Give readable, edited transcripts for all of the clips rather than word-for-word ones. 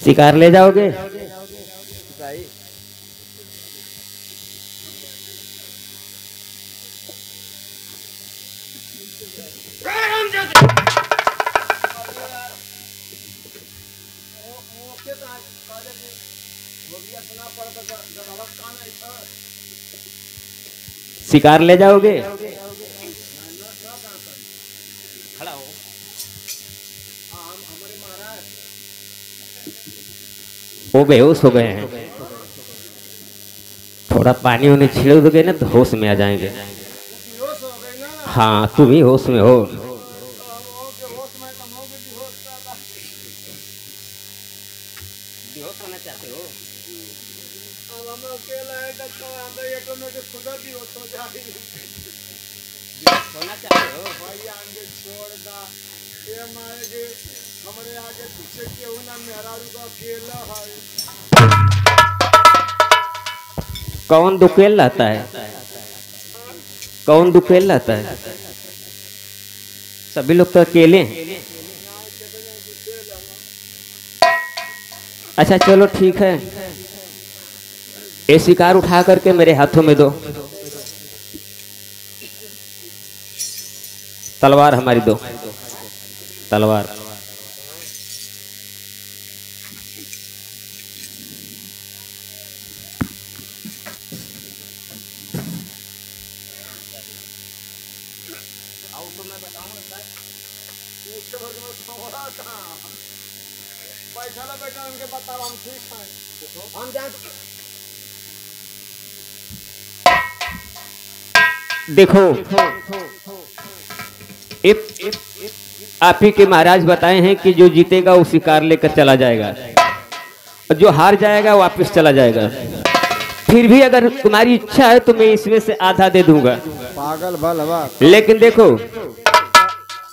शिकार ले जाओगे? शिकार ले जाओगे? खड़ा हो। वो बेहोश हो गए हैं। थोड़ा पानी उन्हें छिड़क दोगे ना तो होश में आ जाएंगे। हाँ तुम ही होश में हो। बेहोश होना चाहते हो? होना चाहते हो? हमारे आगे पीछे केहू ना मेहरारू का अकेला है। कौन दुकेल रहता है? कौन दुकेल रहता है? सभी लोग तो अकेले हैं। अच्छा चलो ठीक है, ये शिकार उठा करके मेरे हाथों में दो। तलवार हमारी दो, तलवार। देखो आप ही के महाराज बताए हैं कि जो जीतेगा वो शिकार लेकर चला जाएगा और जो हार जाएगा वापस चला जाएगा। फिर भी अगर तुम्हारी इच्छा है तो मैं इसमें से आधा दे दूंगा। पागल भलवा। लेकिन देखो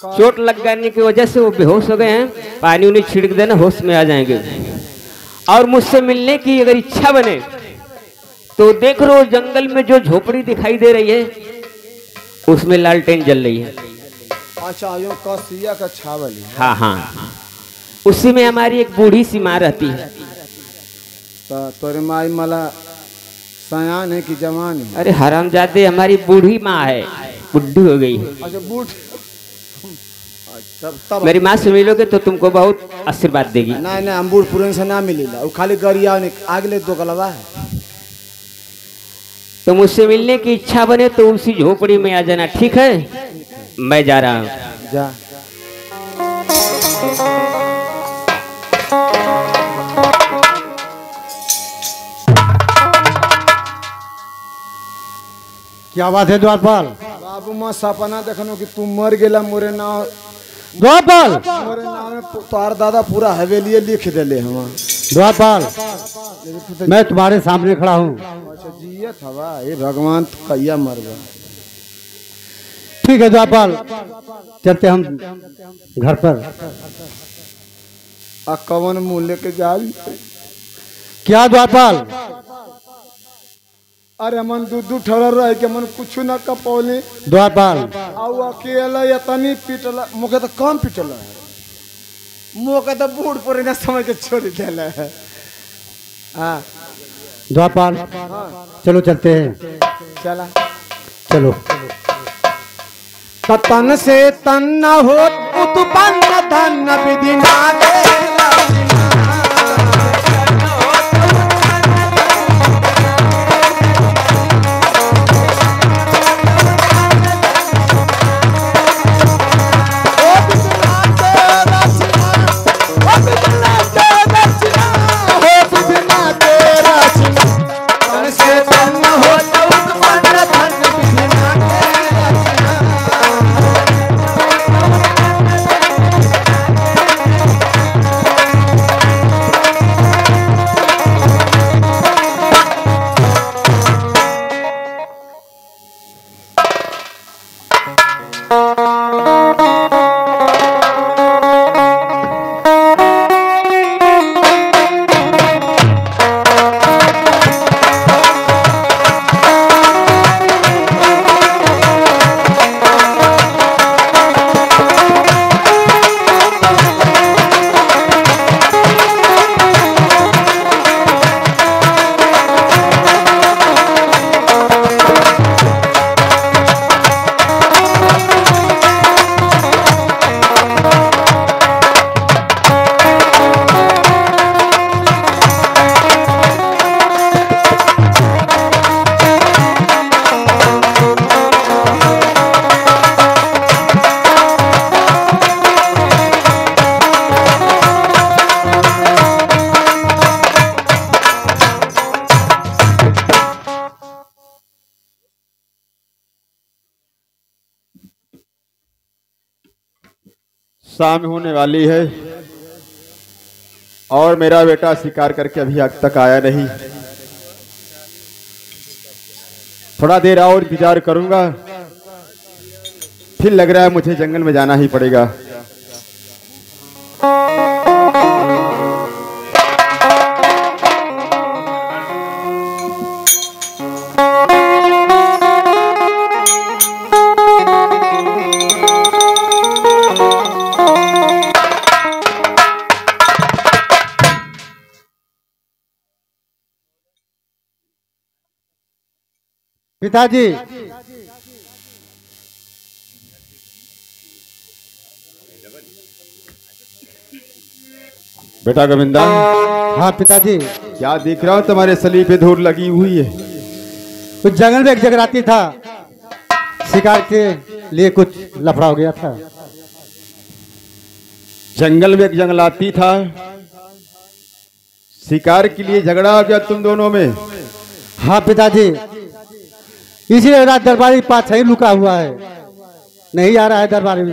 चोट लग जाने की वजह से वो बेहोश हो गए हैं, पानी उन्हें छिड़क देना, होश में आ जाएंगे। और मुझसे मिलने की अगर इच्छा बने तो देख लो जंगल में जो झोपड़ी दिखाई दे रही है उसमें लालटेन जल रही है। अच्छा यो कसिया का छावली। हाँ हाँ, उसी में हमारी एक बूढ़ी सी माँ रहती है। तो तोरे माई मला सयान है कि जवान है? अरे हरामजादे, हमारी बूढ़ी माँ है, बुढ़ी हो गई है। अच्छा बूढ़। तब मेरी माँ से मिलोगे तो तुमको बहुत आशीर्वाद देगी। नहीं नहीं, हम बूढ़ पुरान से ना मिलेला, वो खाली गरिया आगले दो गलवा है। तो मुझसे मिलने की इच्छा बने तो उसी झोपड़ी में आ जाना, ठीक है? मैं जा रहा हूँ। जा। क्या बात है द्वारपाल? बाबू माँ सपना देखनो कि तुम मर गेला मोरे नाम। द्वारपाल मोरे नाम में तार दादा पूरा हवेली लिख देले हम। द्वारपाल मैं तुम्हारे सामने खड़ा हूँ। अच्छा जियत हवा ये भगवान तो कैया मरवा। ठीक है द्वारपाल, चलते हम घर पर। आ कवन मुँह लेके जाई? क्या द्वारपाल? अरे मन दूध ठहरा रहे के मन कुछ ना कपौले। द्वारपाल आउ अकेला यतनी पिटला, मुखे तो कम पिटला है, मुखे तो बूढ़ पर ना समझ के छोड़ देला है। हाँ द्वारपाल चलो चलते हैं। चला चलो। तन से तन न हो उत्पन्न धन विधि ना दे। शाम होने वाली है और मेरा बेटा शिकार करके अभी तक आया नहीं। थोड़ा देर और इंतजार करूंगा, फिर लग रहा है मुझे जंगल में जाना ही पड़ेगा। पिताजी, बेटा गोविंदा। हाँ पिताजी। क्या देख रहा हूं, तुम्हारे सलीब पे धूल लगी हुई है। कुछ जंगल में एक जगराती था, शिकार के लिए कुछ लफड़ा हो गया था। जंगल में एक जंगलाती था, शिकार के लिए झगड़ा हो गया तुम दोनों में। हाँ पिताजी, इसीलिए रात दरबारी पास ही लुका हुआ है, नहीं आ रहा है दरबार में।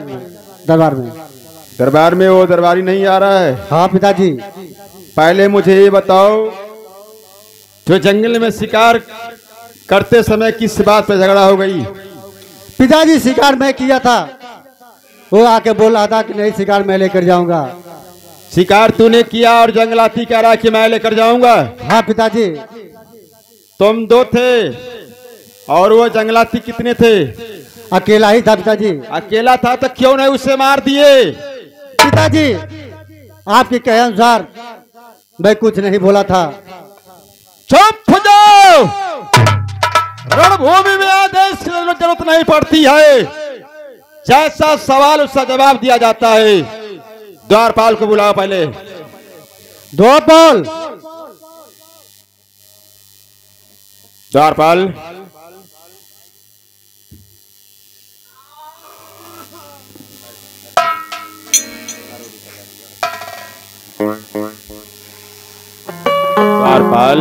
दरबार में वो दरबारी नहीं आ रहा है? हाँ पिताजी। पहले मुझे ये बताओ, जो जंगल में शिकार करते समय किस बात पे झगड़ा हो गई? पिताजी शिकार मैं किया था, वो आके बोल रहा था कि नहीं शिकार मैं लेकर जाऊंगा। शिकार तूने किया और जंगलाती कह रहा है कि मैं लेकर जाऊंगा? हाँ पिताजी। तुम दो थे और वो जंगलाती कितने थे? अकेला ही था पिताजी। अकेला था तो क्यों नहीं उसे मार दिए? पिताजी आपके कहे अनुसार मैं कुछ नहीं बोला था। चुप हो जाओ, रणभूमि में आदेश की जरूरत नहीं पड़ती है, जैसा सवाल उसका जवाब दिया जाता है। द्वारपाल को बुलाओ पहले। द्वारपाल। द्वारपाल, द्वारपाल,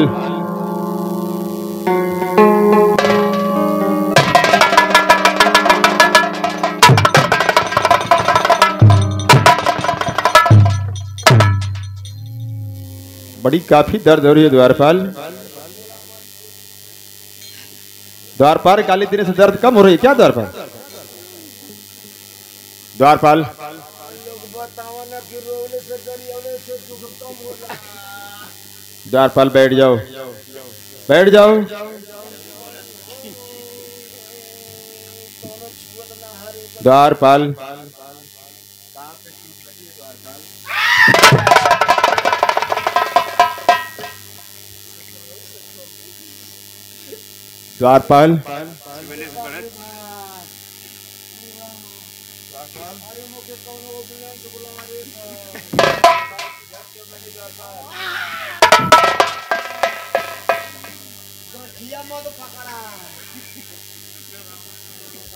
बड़ी काफी दर्द हो रही है द्वारपाल। द्वारपाल, काली देने से दर्द कम हो रही है क्या द्वारपाल? द्वारपाल, द्वारपाल बैठ जाओ, बैठ जाओ। द्वारपाल, द्वारपाल,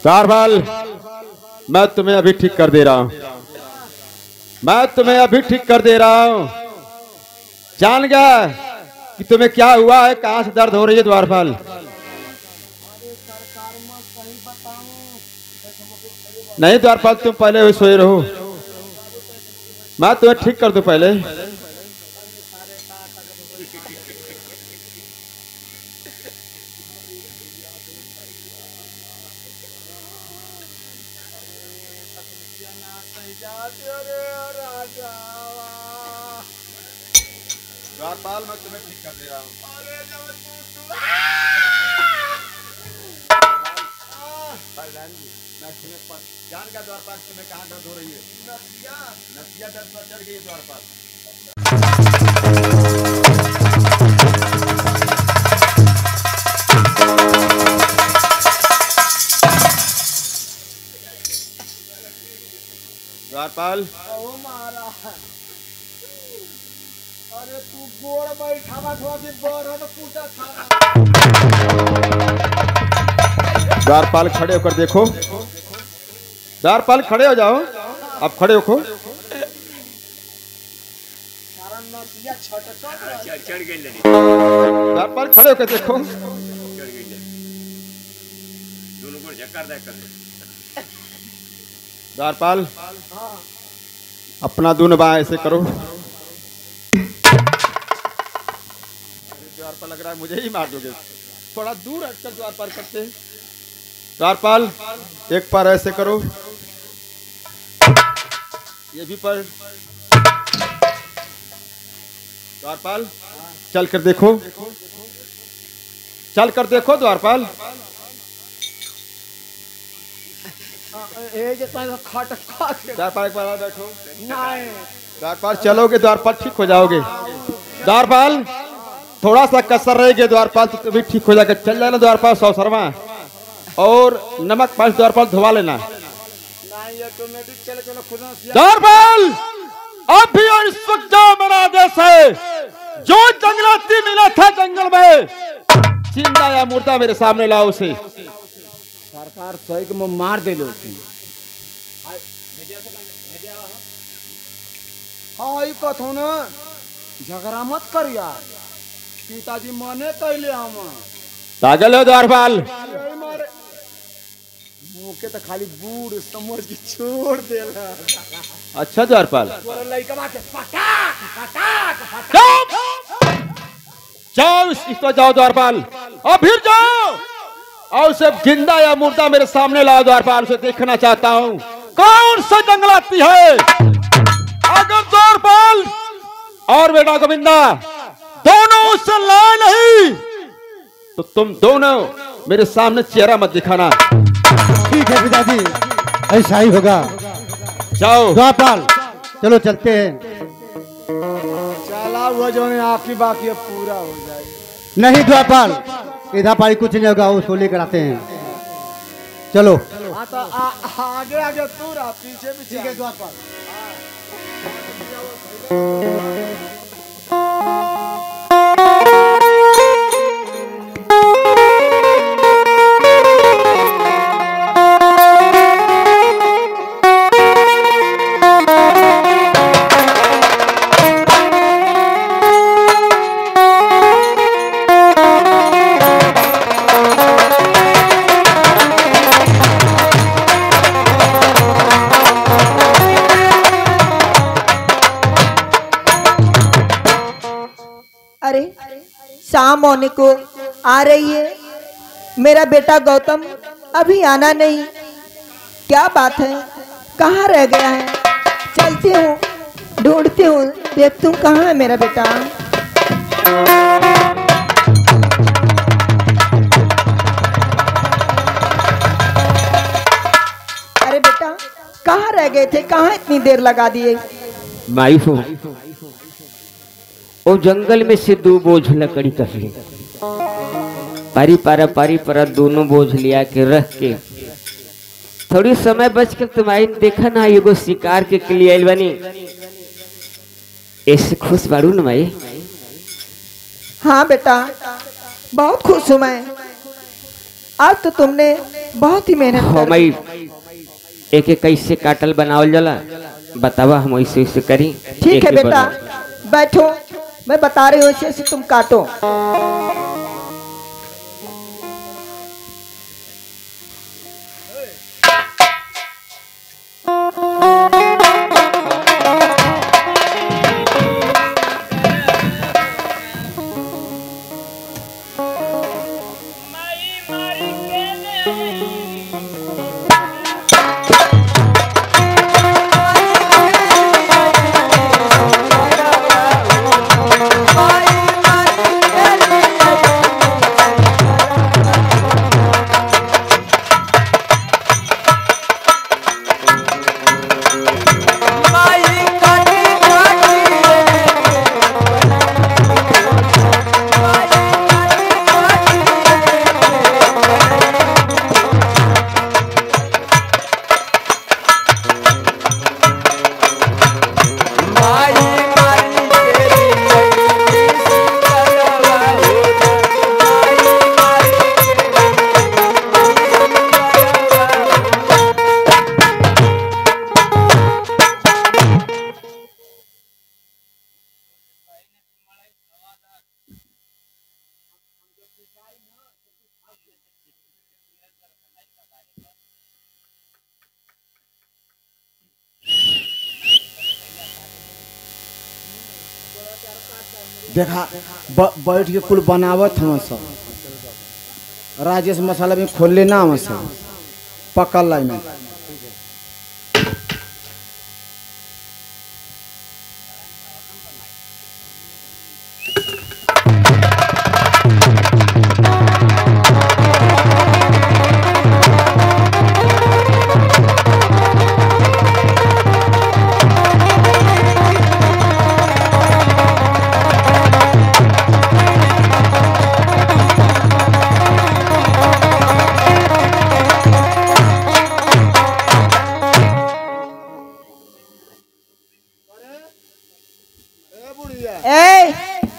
द्वारपाल, मैं तुम्हें अभी ठीक कर दे रहा हूं, मैं तुम्हें अभी ठीक कर दे रहा हूं। जान गया कि तुम्हें क्या हुआ है, कहां से दर्द हो रही है द्वारपाल? नहीं द्वारपाल, तुम पहले हुए सोए रहो, मैं तुम्हें ठीक कर दूं पहले। द्वारपाल, मैं तुम्हें ठीक कर दे रहा हूं। जान का द्वारपाल तुम्हें कहाँ दर्द हो रही है? नसिया दर्द पर चढ़ गई द्वारपाल। द्वारपाल, अरे तू गोड़ बैठा थोड़ा सी बोर तो पूछा था। द्वारपाल खड़े होकर देखो, द्वारपाल खड़े हो जाओ, अब खड़े हो। द्वारपाल खड़े होकर देखो। द्वारपाल, अपना दून बाएं ऐसे करो। द्वारपाल लग रहा है मुझे ही मार दोगे। थोड़ा दूर हटकर द्वारपाल करते हैं। द्वारपाल एक पैर ऐसे करो, ये भी पैर। द्वारपाल चल कर देखो, चल कर देखो द्वारपाल। द्वारपाल एक बार बैठो। द्वारपाल चलोगे द्वारपाल ठीक हो जाओगे। द्वारपाल थोड़ा सा कसर रहेगी द्वारपाल तो भी ठीक हो जाएगा। चल जाना द्वारपाल 100 शर्मा और नमक पास द्वारपाल धुआ लेना। द्वारपाल अब भी और इस वक्त जाओ मेरा आदेश है। जो जंगलाती मिला था जंगल में जिंदा या मुर्दा मेरे सामने लाओ उसे। सरकार सही को मार दे लो। हाँ ये कथो न झगड़ा मत कर यार, पिताजी मने कैले हम पागल हो द्वारपाल। मुके तो खाली बूढ़ समझ के छोड़ देला। अच्छा द्वारपाल जाओ इस तो जाओ द्वारपाल और फिर जाओ और उसे जिंदा या मुर्दा मेरे सामने लाओ द्वारपाल। उसे देखना चाहता हूँ कौन सा जंगलाती है। अगर द्वारपाल और बेटा गोविंदा दोनों उसे लाए नहीं तो तुम दोनों मेरे सामने चेहरा मत दिखाना। ठीक है पिताजी, ऐसा ही होगा। जाओ द्वारपाल चलो चलते हैं। चला वो जो आखिरी बाकी अब पूरा हो जाए। नहीं द्वारपाल इधर पारी कुछ नहीं होगा, उसको लेकर आते हैं। चलो हाँ तो आगे आगे पूरा पीछे पीछे। ठीक है द्वारपाल। शाम होने को आ रही है, मेरा बेटा गौतम अभी आना नहीं। क्या बात है, कहाँ रह गया है? चलती हूँ, ढूंढती हूँ, देखती हूँ कहाँ है मेरा बेटा। अरे बेटा कहाँ रह गए थे, कहाँ इतनी देर लगा दिए? माई हो वो जंगल में से 2 बोझ लकड़ी कर ली, पारी पारा दोनों बोझ लिया के रख के थोड़ी समय बच कर तुम्हारी देखा ना एगो शिकार के लिए आइल बनी। ऐसे खुश बाड़ू न माई? हाँ बेटा बहुत खुश हूँ मैं। आज तो तुमने बहुत ही मेहनत हो माई। एक एक कैसे काटल बनावल जाला बतावा, हम वैसे वैसे करी। ठीक है बेटा बैठो, मैं बता रही हूँ ऐसे ऐसे तुम काटो। देखा बैठ के कुल बनावत हम सब राजेश मसाला में खोल लेना हम सब पकड़ लाई में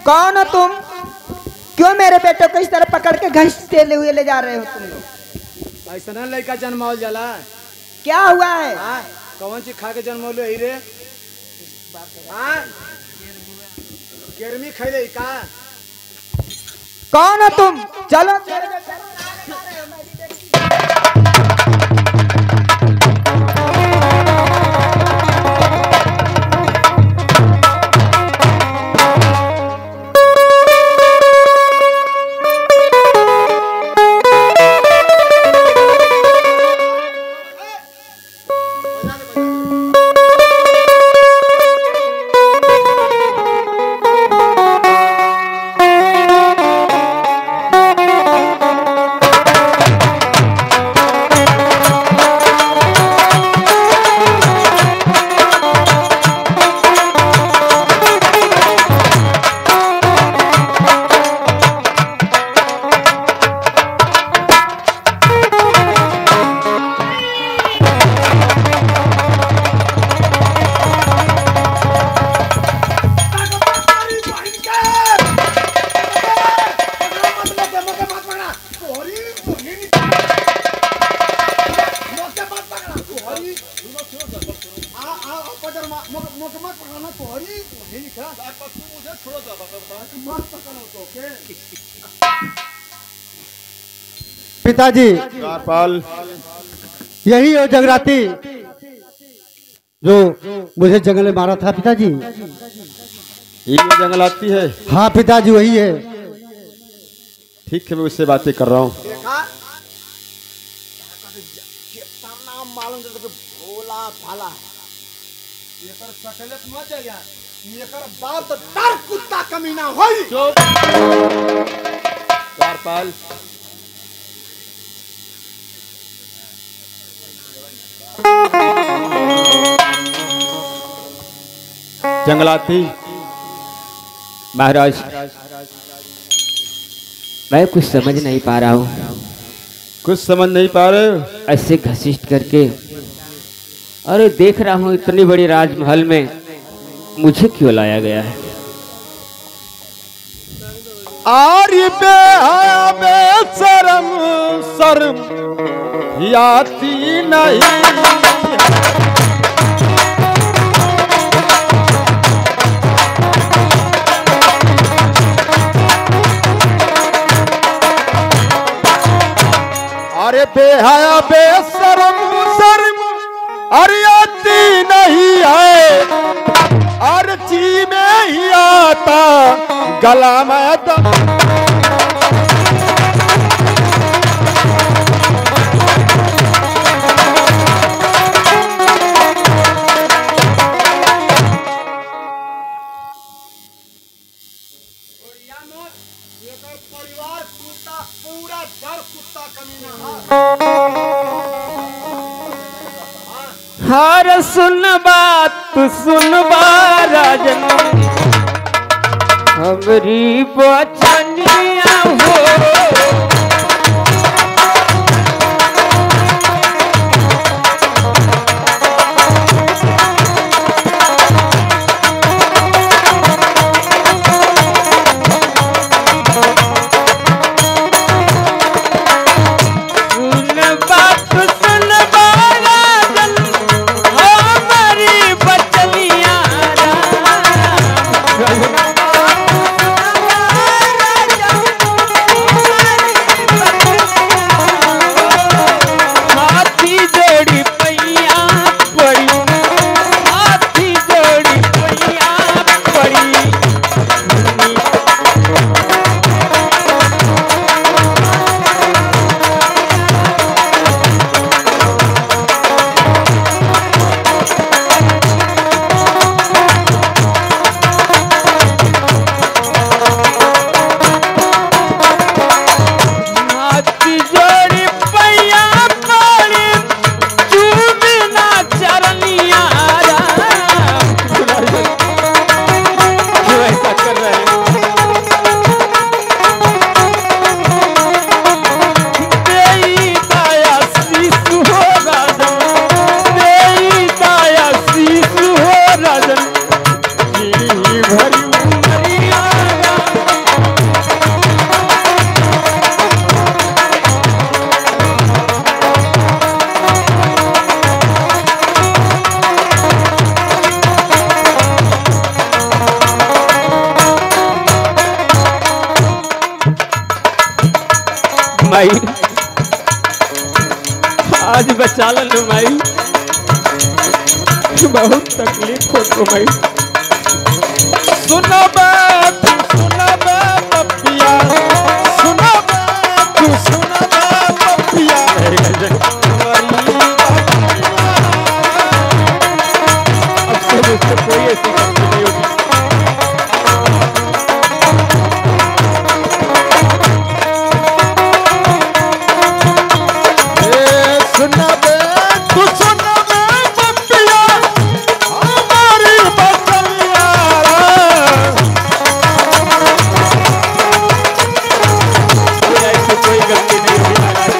कौन हो तुम? क्यों मेरे बेटे को इस तरह पकड़ के घसीटते हुए ले जा रहे हो तुम लोग? ऐसा ना लड़का जन्मावल जाला। क्या हुआ है? कौन चीज खा के जन्मौल रे? गेरमी खैले का? कौन हो तुम? चलो पिताजी द्वारपाल, यही हो जगराती जो मुझे जंगल में मारा था पिताजी। ये जंगल आती है। हाँ पिताजी वही है। ठीक है मैं उससे बातें कर रहा हूँ। मालूम भोला भाला सकलत मत जाइए बाप तो डर कुत्ता कमीना होई। द्वारपाल, जंगलाती महाराज मैं कुछ समझ नहीं पा रहा हूँ। कुछ समझ नहीं पा रहे हो? ऐसे घसीट करके अरे देख रहा हूँ इतनी बड़ी राजमहल में मुझे क्यों लाया गया है? आरी बेहया बेशरम शर्म याती नहीं। अरे बेहया बेशरम शर्म अरियाती नहीं है। अर्जी में ही आता गला में दम। परिवार कुत्ता पूरा डर कुत्ता कमीना हर सुन बात सुन राजन हमरी बचनिया हो। माई, आज बचा लो माई, बहुत तकलीफ हो तो माई। सुना बे पपिया, सुना बे पपिया, अब तो मुझसे कोई ऐसी गलती नहीं होगी। सुना बे पपिया, हमारी बकरिया। ऐसी कोई गलती नहीं होगी महाराज।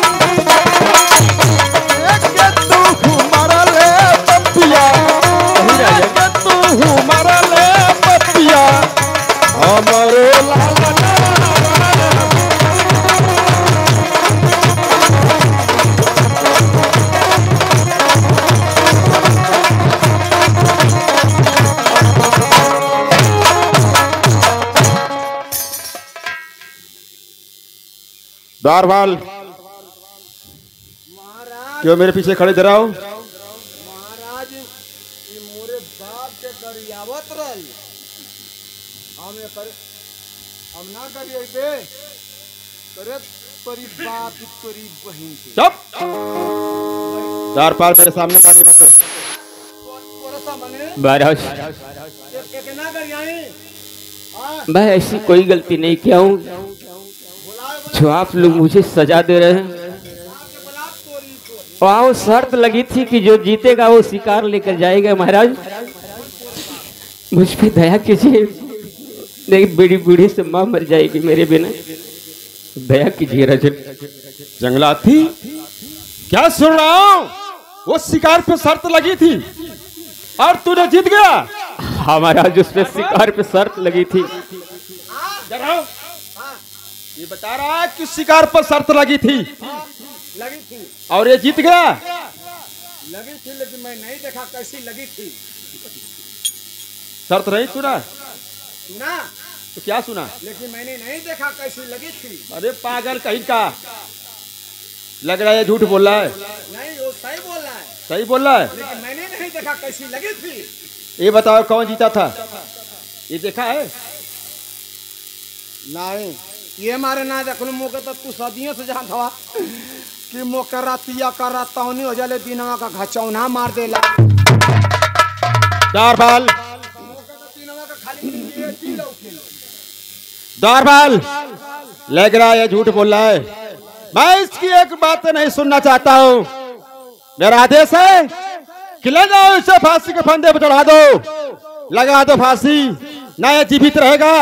तू मरले पपिया, तू मरले पपिया, हमारे लाला। द्वारपाल, क्यों मेरे पीछे खड़े रहा हो? महाराज ये मोरे बाप के गरियावत रहल, हम ये करे हम ना करिए बे, करे परी बाप की परी बहन के। चुप। द्वारपाल मेरे सामने गाड़ी मत दो। कोरसा मने महाराज, एक ना करिए। मैं ऐसी कोई गलती नहीं किया हूँ जो आप लोग मुझे सजा दे रहे हैं। वहाँ वो शर्त लगी थी कि जो जीतेगा वो शिकार लेकर जाएगा। महाराज मुझ पे दया कीजिए, नहीं बड़ी बूढ़ी से माँ मर जाएगी मेरे बिना, दया कीजिए राजन। जंगलाती, क्या सुन रहा हूँ? वो शिकार पे शर्त लगी थी और तूने जीत गया। हाँ महाराज, उस पे शिकार पे शर्त लगी थी। ये बता रहा है कि शिकार पर शर्त लगी थी लगी थी, और ये जीत गया। लगी थी लेकिन मैं नहीं देखा कैसी लगी थी। शर्त नहीं सुना सुना तो क्या सुना? लेकिन मैंने नहीं देखा कैसी लगी थी। अरे पागल कहीं का, लग रहा है झूठ बोल रहा है। नहीं वो सही बोल रहा है, सही बोल रहा है। लेकिन मैंने नहीं देखा कैसी लगी थी। ये बताओ कौन जीता था? ये देखा है? नहीं ये मारे ना देखो मौके तो तू सदियों से जान था कि मौके रातिया का रातौनी हो जाले दिनवा का घचौना मार देला। द्वारपाल, मौके तो दिनवा का खाली ये पी लो खेलो। द्वारपाल, लग रहा है झूठ बोल रहा है। मैं इसकी एक बात नहीं सुनना चाहता हूँ। मेरा आदेश है कि ले जाओ इसे फांसी के फंदे पर चढ़ा दो, लगा दो फांसी। न ये जीवित रहेगा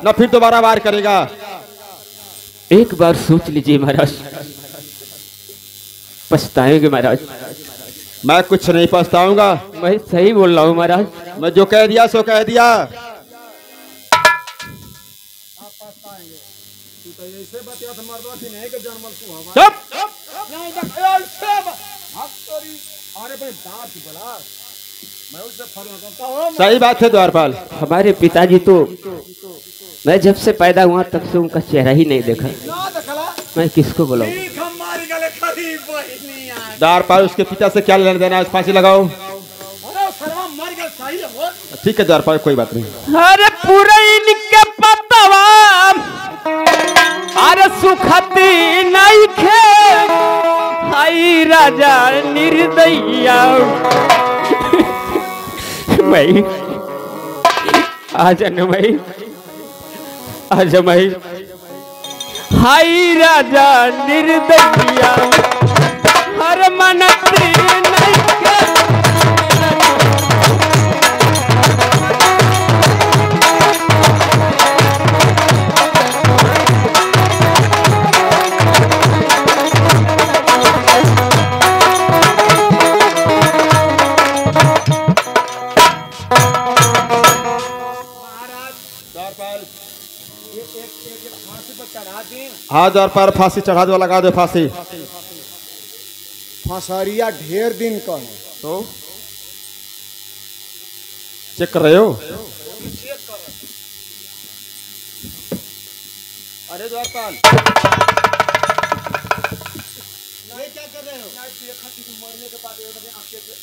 न फिर दोबारा वार करेगा। एक बार सोच लीजिए महाराज, पछताएंगे महाराज। मैं कुछ नहीं पछताऊंगा। मैं सही बोल रहा हूँ महाराज। मैं जो कह दिया सो कह दिया। तू तो ऐसे बतिया से मरदवा की नहीं के जन्मल तू हवा। चुप। नहीं देख ऐसे हक तोरी। अरे भाई दांत बोला मैं उससे फरवा करता हूं। सही बात है द्वारपाल। हमारे पिताजी तो मैं जब से पैदा हुआ तब से उनका चेहरा ही नहीं देखा। ना देखला मैं किसको बुलाऊं? ठीक हम मारी गले खरीब बहिनी आ। द्वारपाल, उसके पिता से क्या लेना देना है? फांसी लगाओ। अरे सरवा मर गए सही है वो। ठीक है द्वारपाल, कोई बात नहीं। अरे पुरैन के पतवा अरे सुखती नहीं खे, हाय राजा निर्दयिया। भाई आजा न भाई, आजा भाई। हाय राजा निर्दयिया, हर मनती नहीं खे। हाँ द्वारपाल, फांसी चढ़ा दो, लगा दो फांसी। फसरिया ढेर दिन का है तो चेक कर रहे हो? अरे द्वारपाल, देखा कि मरने के बाद ये आंखें से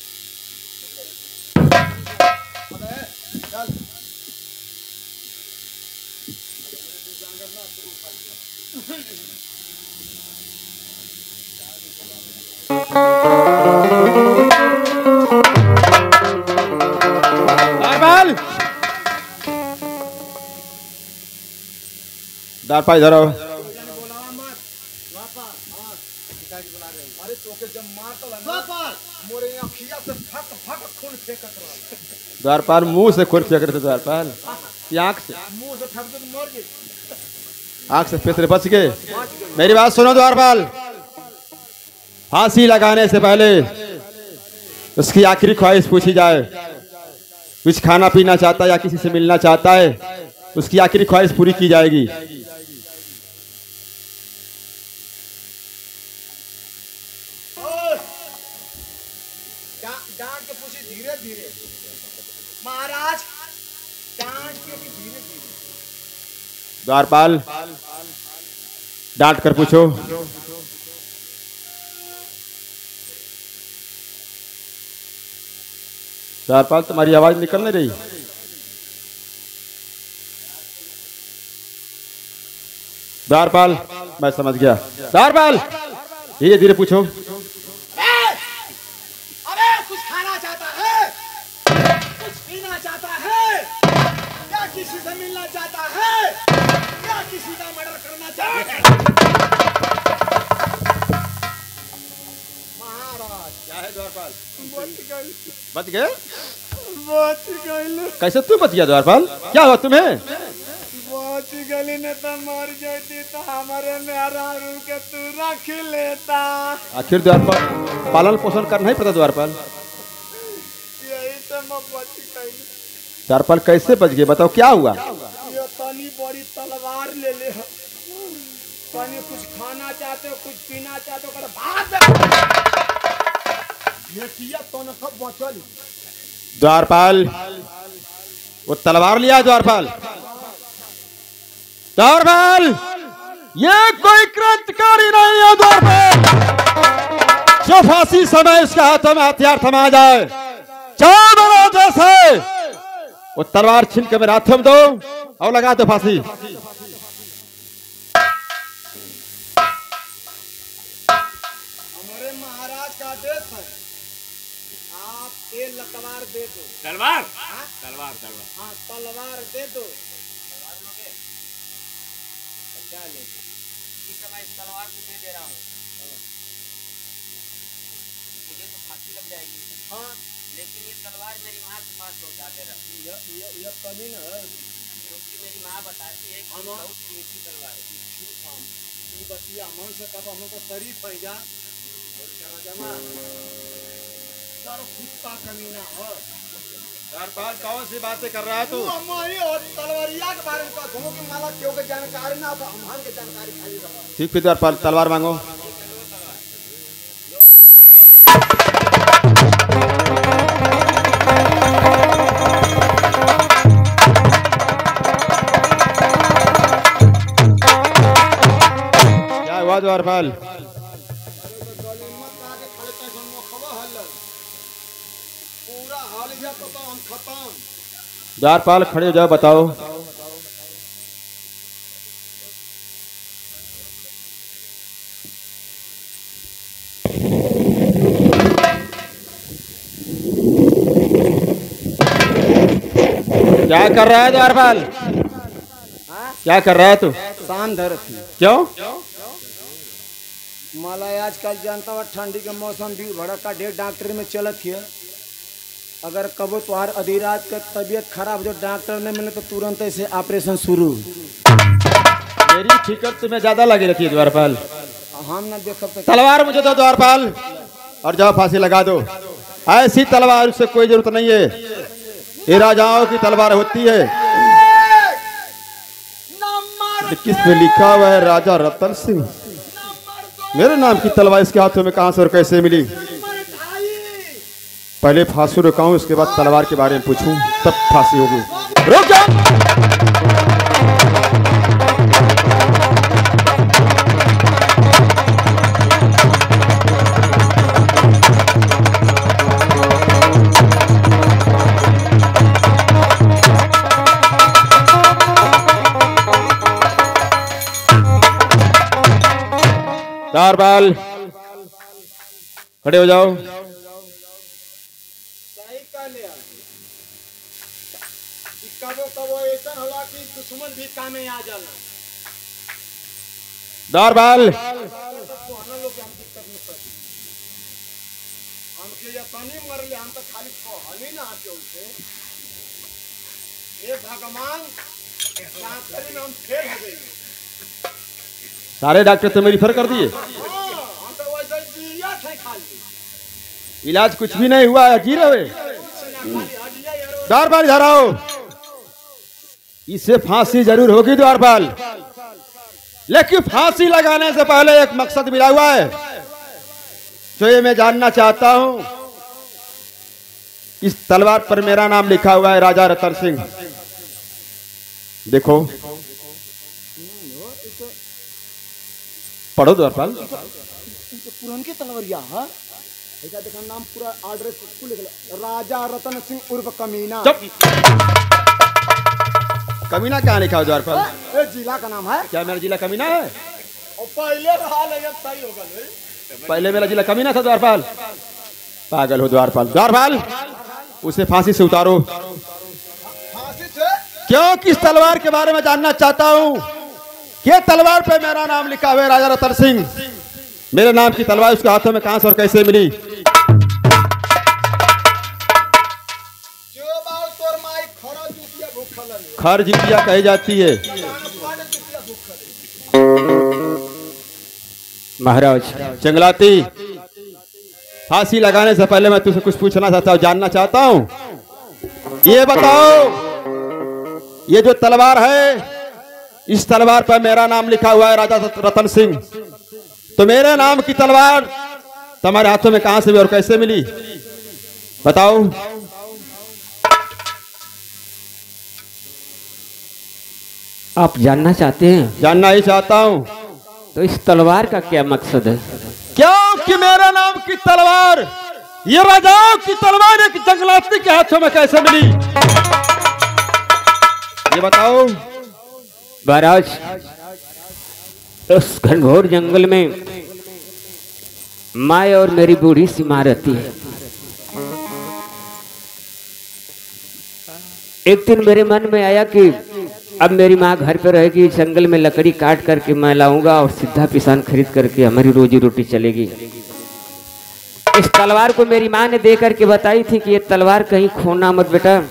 चल द्वारपाल द्वारपाल इधर आओ। अरे तोके जब मारता ना मोरे अखिया से फट फट खून फेंकत रहल द्वारपाल मुंह से खून फेंक रहे थे द्वारपाल ये आंख से मुंह से फेंक तो मर गई आंख से फेंक बच गए। मेरी बात सुनो द्वारपाल फांसी लगाने से पहले उसकी आखिरी ख्वाहिश पूछी जाए। कुछ खाना पीना चाहता है या किसी से मिलना चाहता है उसकी आखिरी ख्वाहिश पूरी की जाएगी। डांट के पूछी धीरे धीरे महाराज डांट के भी धीरे धीरे द्वारपाल डांट कर पूछो। द्वारपाल तुम्हारी आवाज निकल नहीं रही। द्वारपाल मैं समझ गया। द्वारपाल धीरे धीरे पूछो। अबे कुछ खाना चाहता है कुछ पीना चाहता है या किसी से मिलना चाहता है या किसी का मर्डर करना चाहता है महाराज क्या है द्वारपाल? बच गए बच गए कैसे तू बच गया द्वारपाल? क्या हुआ तुम्हें? बच गली ने तो मर जाती तो हमारे मेरा रू के तू रख लेता आखिर द्वारपाल पालन पोषण करना ही पड़ता द्वारपाल। यही तो मैं बच गई द्वारपाल कैसे बच गए बताओ क्या हुआ? ये तनी बड़ी तलवार ले ले तनी कुछ खाना चाहते हो कुछ पीना चाहते हो कर भाग ये किया तो न सब बचल द्वारपाल वो तलवार लिया द्वारपाल। द्वारपाल ये कोई क्रांतिकारी नहीं है द्वारपाल जो फांसी समय इसके हाथों में हथियार थमा जाए। चार जैसे वो तलवार छीन के मेरे हाथों में दो और लगा दो फांसी। हमारे महाराज का आदेश है आप ये लतवार दे दो तलवार हाँ? तलवार तलवार हाँ तलवार दे दो क्या ले इस समय इस तलवार को मैं दे रहा हूँ मुझे तो फांसी लग जाएगी हाँ लेकिन ये तलवार मेरी माँ के पास पहुँचा दे रहा ये तनी न है क्योंकि मेरी माँ बताती है कि हाँ। बहुत कीमती तलवार है। ये बतिया मन से कब हमको शरीफ है जा जमा सर कुत्ता कमीना है द्वारपाल कौन सी बातें कर रहा है तू? हमारी और तलवारिया के बारे में कहूँ कि माला क्यों के जानकारी ना था हम के जानकारी खाली रहा ठीक फिर द्वारपाल तलवार मांगो। क्या हुआ द्वारपाल? पूरा हाल या तो हम खत्म द्वारपाल खड़े हो जाओ बताओ। क्या कर रहा है द्वारपाल? क्या कर रहा है तू? शान धर थी क्यों? माला आजकल जानता हुआ ठंडी के मौसम भी भड़क का ढेर डॉक्टर में चलत है अगर कबो तुहार अधिरात का तबीयत खराब जो डॉक्टर ने मिले तो तुरंत ऐसे ऑपरेशन शुरू मेरी फिक्र तुम्हें ज्यादा लगी रहती है द्वारपाल। हम ना देखब तो तलवार मुझे दो द्वारपाल और जाओ फांसी लगा दो। ऐसी तलवार से कोई जरूरत नहीं है ये राजाओं की तलवार होती है। किस पे लिखा हुआ है राजा रतन सिंह मेरे नाम की तलवार इसके हाथों में कहां से और कैसे मिली? पहले फांसी रुकाऊं उसके बाद तलवार के बारे में पूछूं तब फांसी होगी। रुक जाओ। द्वारपाल खड़े हो जाओ। सही कह लिया। कबो कबो ऐसा होला कि दुश्मन भी कामे आ जाला। द्वारपाल तो हम लोग के हम दिक्कत नहीं पड़ी। हमके या पानी मरले हम तो खाली कहली ना आके उनसे। ये भगवान सांकरी में हम फेल हो गए। सारे डॉक्टर तो मेरी फर्क कर दिए। हम तो वैसे दिया थे खाली। इलाज कुछ भी नहीं हुआ है, जी रहे। द्वारपाल इधर आओ। इसे फांसी जरूर होगी द्वारपाल, लेकिन फांसी लगाने से पहले एक मकसद मिला हुआ है जो ये मैं जानना चाहता हूं। इस तलवार पर मेरा नाम लिखा हुआ है राजा रतन सिंह। देखो पढ़ो द्वारपाल। पुरान की तलवरिया है। ऐसा देखा नाम पूरा एड्रेस लिख ले। राजा रतन सिंह उर्फ कमीना। चुप। कमीना क्या लिखा है द्वारपाल? ये जिला का नाम है। क्या मेरा जिला कमीना है? और पहले रहा लेकिन सही होगा नहीं। पहले मेरा जिला कमीना था द्वारपाल। पागल हो द्वारपाल। द्वारपाल उसे फांसी से उतारो। फांसी से? क्यों? किस तलवार के बारे में जानना चाहता हूं। ये तलवार पे मेरा नाम लिखा हुआ है राजा रतन सिंह। मेरे नाम की तलवार उसके हाथों में कहां से और कैसे मिली? जो बाल तोर माई खरा जुतिया भूखल है। खर जितिया कही जाती है। महाराज चंगलाती, फांसी लगाने से पहले मैं तुझसे कुछ पूछना चाहता हूं, जानना चाहता हूं। ये बताओ, ये जो तलवार है, इस तलवार पर मेरा नाम लिखा हुआ है राजा रतन सिंह। तो मेरे नाम की तलवार तुम्हारे हाथों में कहां से भी और कैसे मिली? बताओ। आप जानना चाहते हैं? जानना ही चाहता हूं। तो इस तलवार का क्या मकसद है? क्यों कि मेरे नाम की तलवार, ये राजाओं की तलवार एक जंगलाती के हाथों में कैसे मिली? ये बताओ। महाराज उस घनघोर जंगल में माँ और मेरी बूढ़ी सी माँ रहती है। एक दिन मेरे मन में आया कि अब मेरी माँ घर पे रहेगी, जंगल में लकड़ी काट करके मैं लाऊंगा और सीधा पिसान खरीद करके हमारी रोजी रोटी चलेगी। इस तलवार को मेरी माँ ने दे करके बताई थी कि ये तलवार कहीं खोना मत बेटा,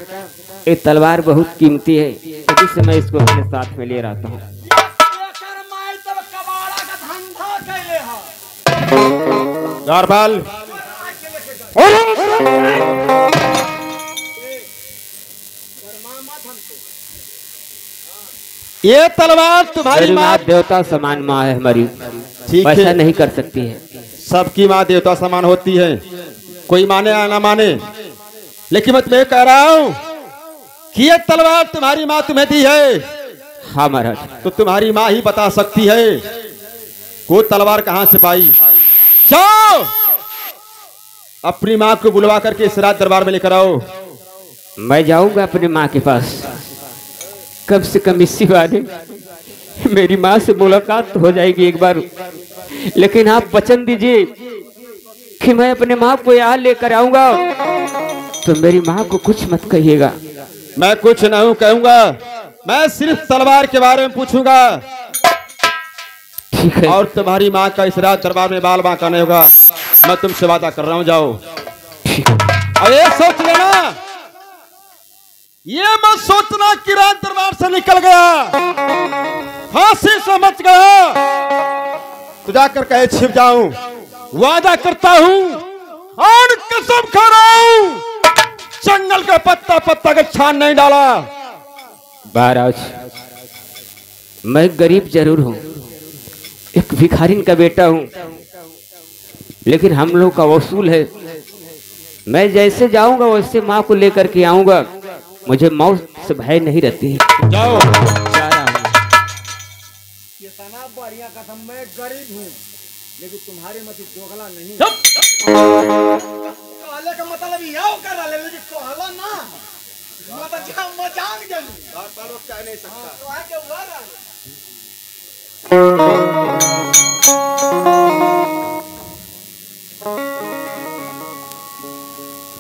ये तलवार बहुत कीमती है, तभी से मैं इसको अपने साथ में ले रहता हूँ। द्वारपाल ये तलवार तुम्हारी मेरी माँ माँ देवता समान माँ है हमारी, ठीक वैसा है। नहीं कर सकती है। सबकी माँ देवता समान होती है, कोई माने या ना माने, लेकिन मैं तुम्हें कह रहा हूं कि ये तलवार तुम्हारी माँ तुम्हें दी है। हाँ महाराज। तो तुम्हारी माँ ही बता सकती है वो तलवार कहां से पाई। जाओ अपनी माँ को बुलवा करके इस रात दरबार में लेकर आओ। मैं जाऊंगा अपनी माँ के पास, कम से कम इसी बारे मेरी माँ से मुलाकात तो हो जाएगी एक बार, लेकिन आप वचन दीजिए कि मैं अपने माँ को यहाँ लेकर आऊंगा, तो मेरी माँ को कुछ मत कहिएगा। मैं कुछ नहीं कहूंगा, मैं सिर्फ तलवार के बारे में पूछूंगा। ठीक है। और तुम्हारी माँ का इस रात दरबार में बाल बांका नहीं होगा, मैं तुमसे वादा कर रहा हूं। जाओ। और ये सोच लेना, ये मत सोचना कि रात दरबार से निकल गया, फांसी से बच गया तो जाकर कहे छिप जाऊं। वादा करता हूं और कसम खा रहा हूं, जंगल का पत्ता पत्ता का छान नहीं डाला। महाराज मैं गरीब जरूर हूँ, एक भिखारिन का बेटा हूँ, लेकिन हम लोग का वसूल है। मैं जैसे जाऊंगा वैसे माँ को लेकर के आऊंगा, मुझे मौत से भय नहीं रहती है। जाओ। जा रहा हूं। ये तना बढ़िया कसम, मैं गरीब हूँ लेकिन तुम्हारे मत दोगला नहीं। कहले का मतलब यह कर रहा लेकिन कहला ना मैं जान गई। कह नहीं सकता तो आके हुआ रहा।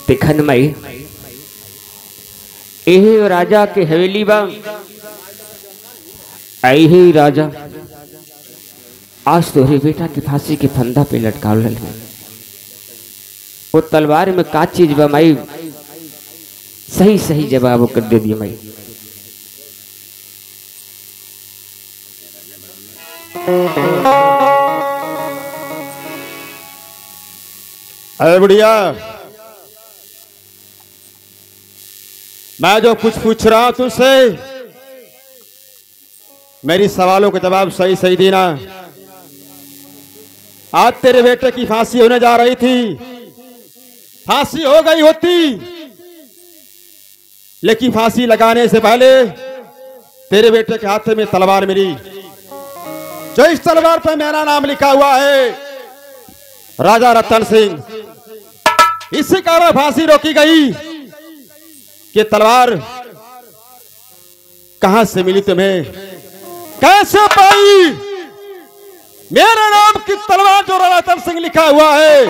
देखा न माई, यही राजा के हवेली बा, आई ही राजा आज तोहरे बेटा की फांसी के फंदा पे लटकाव है। वो तलवार में का चीज बा माई, सही सही जवाब कर दे दिया माई। अरे बुढ़िया, मैं जो कुछ पूछ रहा हूं तुझसे, मेरी सवालों के जवाब सही सही देना। आज तेरे बेटे की फांसी होने जा रही थी, फांसी हो गई होती, लेकिन फांसी लगाने से पहले तेरे बेटे के हाथ में तलवार मिली, जो इस तलवार पर मेरा नाम लिखा हुआ है, राजा रतन सिंह। इसी कारण फांसी रोकी गई कि तलवार कहां से मिली तुम्हें, कैसे पाई? मेरे नाम की तलवार जो रतन सिंह लिखा हुआ है,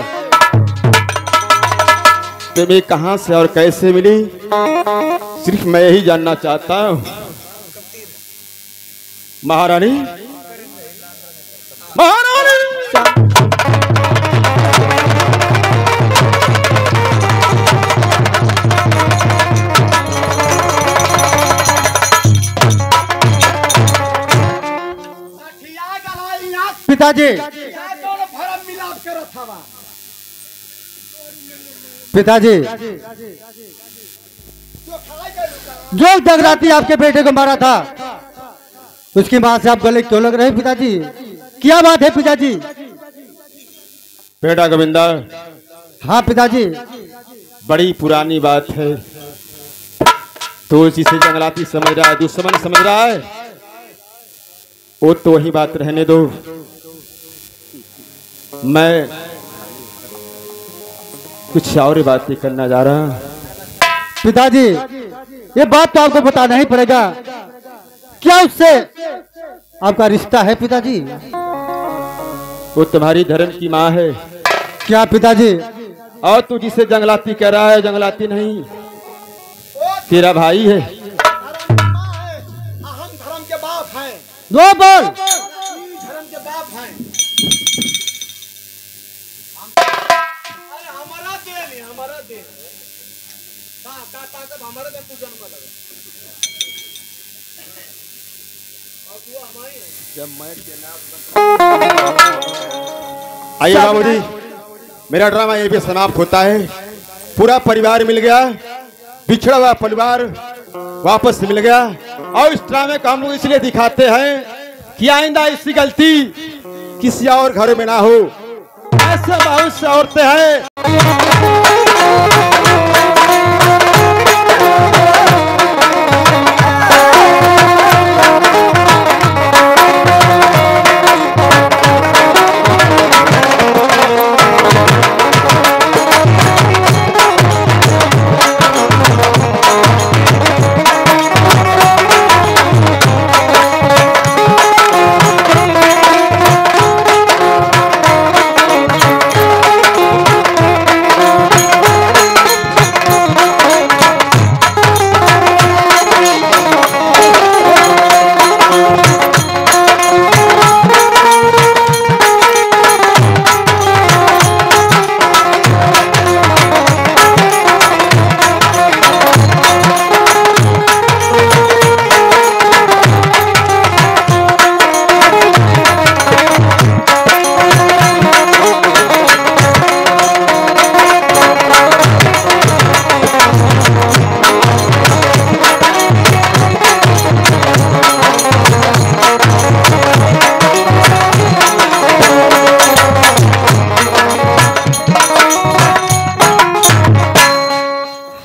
तुम्हें कहां से और कैसे मिली, सिर्फ मैं यही जानना चाहता हूं। महारानी, महारानी, पिताजी, पिताजी, जो डगराती आपके बेटे को मारा था, उसकी मां से आप गले क्यों लग रहे हैं पिताजी? क्या बात है पिताजी? बेटा गोविंदा, हाँ पिताजी। बड़ी पुरानी बात है, तो जिसे जंगलाती समझ रहा है, दुश्मन समझ रहा है, वो तो वही बात रहने दो। मैं कुछ और बातें करना जा रहा हूं। पिताजी, ये बात तो आपको बताना ही पड़ेगा, क्या उससे आपका रिश्ता है पिताजी? वो तुम्हारी धर्म की माँ है। क्या पिताजी? और तू जिसे जंगलाती कह रहा है, जंगलाती नहीं, तेरा भाई है। हम धर्म के बाप हैं, दो बोल। धर्म के बाप हैं। अरे हमारा दे नहीं, हमारा दे ताकत हमारे दे तू जन्म लगा और तू हमारी है। जब मैं आइए बाबूजी, मेरा ड्रामा यहीं पे समाप्त होता है। पूरा परिवार मिल गया, बिछड़ा हुआ परिवार वापस मिल गया। और इस ड्रामे को हम लोग इसलिए दिखाते हैं कि आइंदा इसकी गलती किसी और घर में ना हो। ऐसे बहुत से औरतें हैं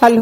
हेलो।